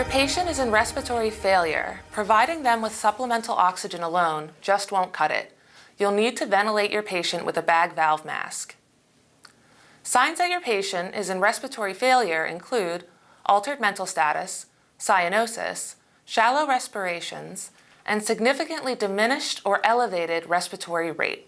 your patient is in respiratory failure, providing them with supplemental oxygen alone just won't cut it. You'll need to ventilate your patient with a bag valve mask. Signs that your patient is in respiratory failure include altered mental status, cyanosis, shallow respirations, and significantly diminished or elevated respiratory rate.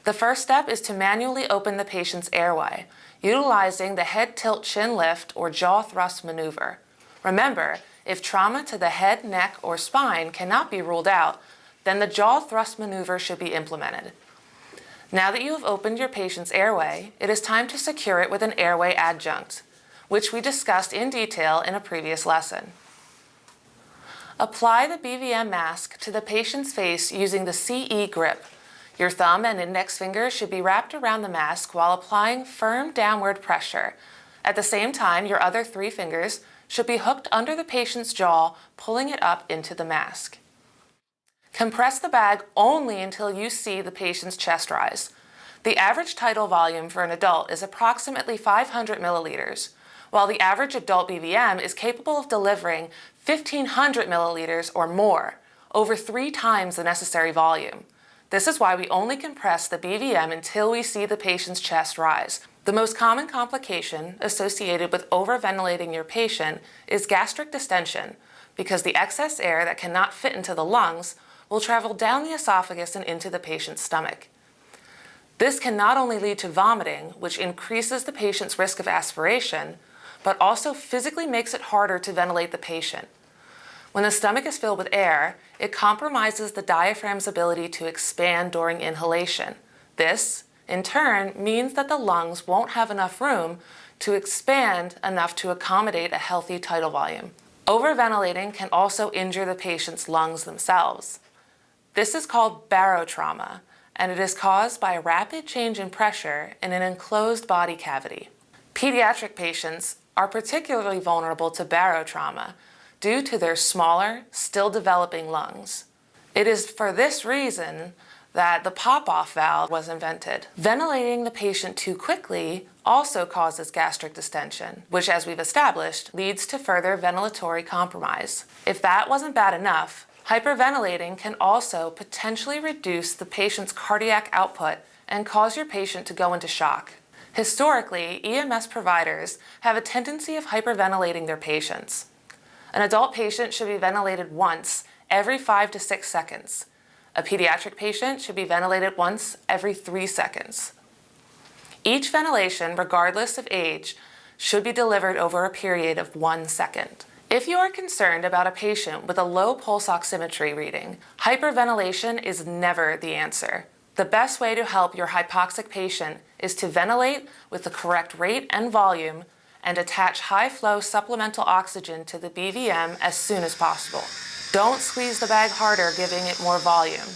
The first step is to manually open the patient's airway, utilizing the head tilt chin lift or jaw thrust maneuver. Remember, if trauma to the head, neck, or spine cannot be ruled out, then the jaw thrust maneuver should be implemented. Now that you have opened your patient's airway, it is time to secure it with an airway adjunct, which we discussed in detail in a previous lesson. Apply the BVM mask to the patient's face using the CE grip. Your thumb and index fingers should be wrapped around the mask while applying firm downward pressure. At the same time, your other 3 fingers should be hooked under the patient's jaw, pulling it up into the mask. Compress the bag only until you see the patient's chest rise. The average tidal volume for an adult is approximately 500 milliliters, while the average adult BVM is capable of delivering 1,500 milliliters or more, over 3 times the necessary volume. This is why we only compress the BVM until we see the patient's chest rise. The most common complication associated with overventilating your patient is gastric distension, because the excess air that cannot fit into the lungs will travel down the esophagus and into the patient's stomach. This can not only lead to vomiting, which increases the patient's risk of aspiration, but also physically makes it harder to ventilate the patient. When the stomach is filled with air, it compromises the diaphragm's ability to expand during inhalation. This, in turn, means that the lungs won't have enough room to expand enough to accommodate a healthy tidal volume. Overventilating can also injure the patient's lungs themselves. This is called barotrauma, and it is caused by a rapid change in pressure in an enclosed body cavity. Pediatric patients are particularly vulnerable to barotrauma due to their smaller, still developing lungs. It is for this reason that the pop-off valve was invented. Ventilating the patient too quickly also causes gastric distension, which, as we've established, leads to further ventilatory compromise. If that wasn't bad enough, hyperventilating can also potentially reduce the patient's cardiac output and cause your patient to go into shock. Historically, EMS providers have a tendency of hyperventilating their patients. An adult patient should be ventilated once every 5 to 6 seconds. A pediatric patient should be ventilated once every 3 seconds. Each ventilation, regardless of age, should be delivered over a period of 1 second. If you are concerned about a patient with a low pulse oximetry reading, hyperventilation is never the answer. The best way to help your hypoxic patient is to ventilate with the correct rate and volume and attach high-flow supplemental oxygen to the BVM as soon as possible. Don't squeeze the bag harder, giving it more volume.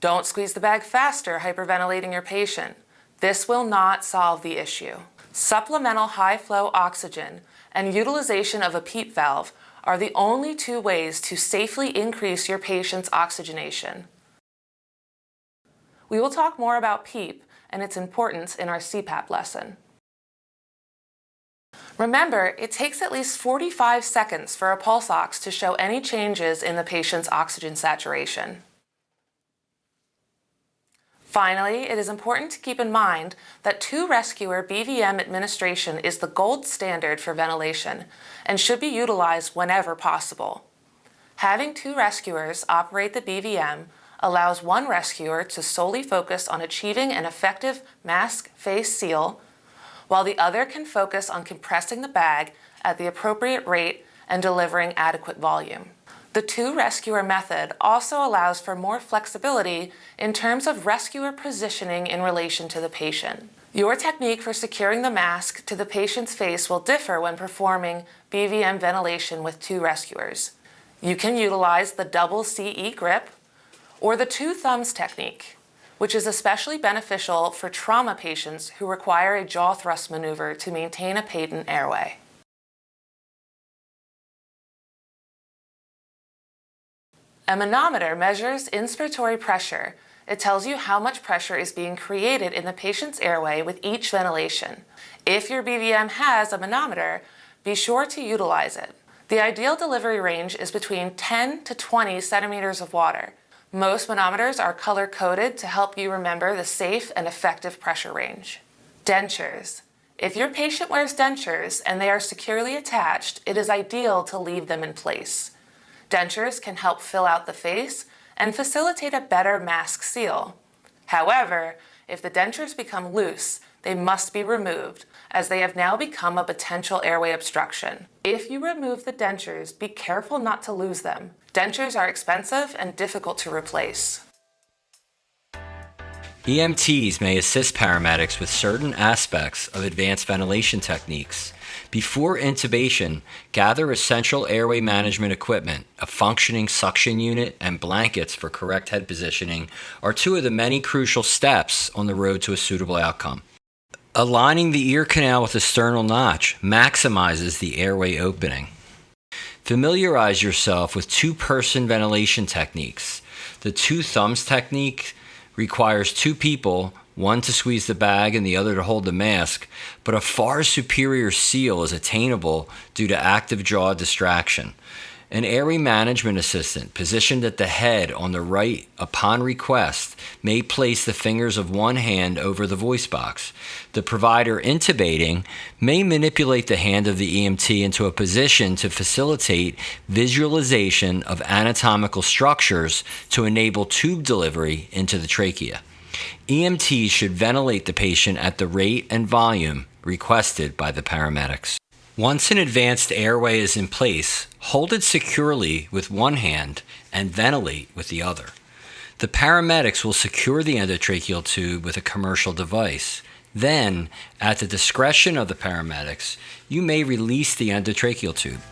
Don't squeeze the bag faster, hyperventilating your patient. This will not solve the issue. Supplemental high-flow oxygen and utilization of a PEEP valve are the only 2 ways to safely increase your patient's oxygenation. We will talk more about PEEP and its importance in our CPAP lesson. Remember, it takes at least 45 seconds for a pulse ox to show any changes in the patient's oxygen saturation. Finally, it is important to keep in mind that 2-rescuer BVM administration is the gold standard for ventilation and should be utilized whenever possible. Having 2 rescuers operate the BVM allows one rescuer to solely focus on achieving an effective mask face seal, while the other can focus on compressing the bag at the appropriate rate and delivering adequate volume. The 2-rescuer method also allows for more flexibility in terms of rescuer positioning in relation to the patient. Your technique for securing the mask to the patient's face will differ when performing BVM ventilation with 2 rescuers. You can utilize the double CE grip or the 2 thumbs technique, which is especially beneficial for trauma patients who require a jaw thrust maneuver to maintain a patent airway. A manometer measures inspiratory pressure. It tells you how much pressure is being created in the patient's airway with each ventilation. If your BVM has a manometer, be sure to utilize it. The ideal delivery range is between 10 to 20 centimeters of water. Most manometers are color-coded to help you remember the safe and effective pressure range. Dentures. If your patient wears dentures and they are securely attached, it is ideal to leave them in place. Dentures can help fill out the face and facilitate a better mask seal. However, if the dentures become loose, they must be removed, as they have now become a potential airway obstruction. If you remove the dentures, be careful not to lose them. Dentures are expensive and difficult to replace. EMTs may assist paramedics with certain aspects of advanced ventilation techniques. Before intubation, gather essential airway management equipment. A functioning suction unit and blankets for correct head positioning are two of the many crucial steps on the road to a suitable outcome. Aligning the ear canal with the sternal notch maximizes the airway opening. Familiarize yourself with two-person ventilation techniques. The two thumbs technique requires two people, one to squeeze the bag and the other to hold the mask, but a far superior seal is attainable due to active jaw distraction. An airway management assistant positioned at the head on the right upon request may place the fingers of one hand over the voice box. The provider intubating may manipulate the hand of the EMT into a position to facilitate visualization of anatomical structures to enable tube delivery into the trachea. EMTs should ventilate the patient at the rate and volume requested by the paramedics. Once an advanced airway is in place, hold it securely with one hand and ventilate with the other. The paramedics will secure the endotracheal tube with a commercial device. Then, at the discretion of the paramedics, you may release the endotracheal tube.